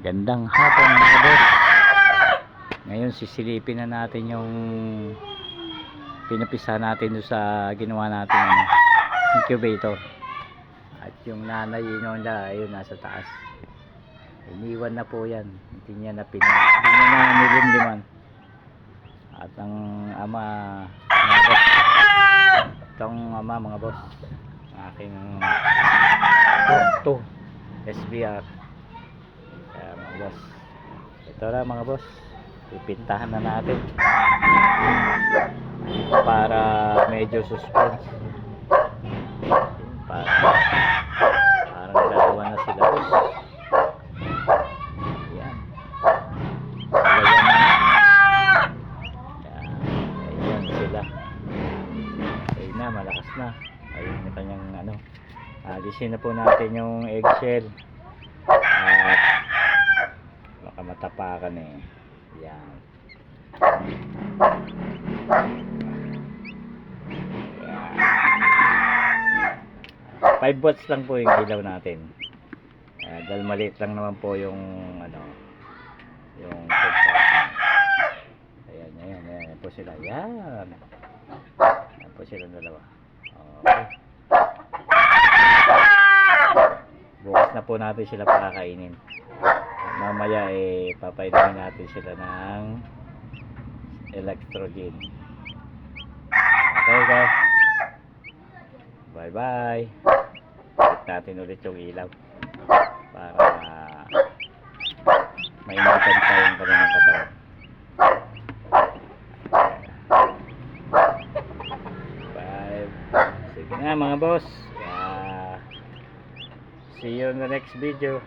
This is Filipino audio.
Magandang hapon mga boss. Ngayon sisilipin na natin yung pinapisa natin doon sa ginawa natin incubator. At yung nanay inonda ayun nasa taas. Iniwan na po yan. Hindi niya na nilimliman. At ang ama mga boss, itong ama mga boss, aking to SBR. Kaya mga boss, ito na mga boss, pipintahan na natin para medyo suspense, parang dalawa na sila boss. Yan, dalawa na. Ayan sila. Ayun na, malakas na. Ayun yung kanyang ano, alisin na po natin yung eggshell at baka matapakan eh. Yan. Yan. 5 watts lang po yung ilaw natin. Dahil maliit lang naman po yung ano, yung ayan, ayan, ayan po sila. Yan. Yan po sila dalawa. Okay. Bukas na po natin sila pakakainin. Mamaya eh papainumin natin sila ng electrogen. Okay guys, bye bye. Check natin ulit yung ilaw para mainitan pa yung kanilang katawan. Bye. Sige na mga boss. See you in the next video.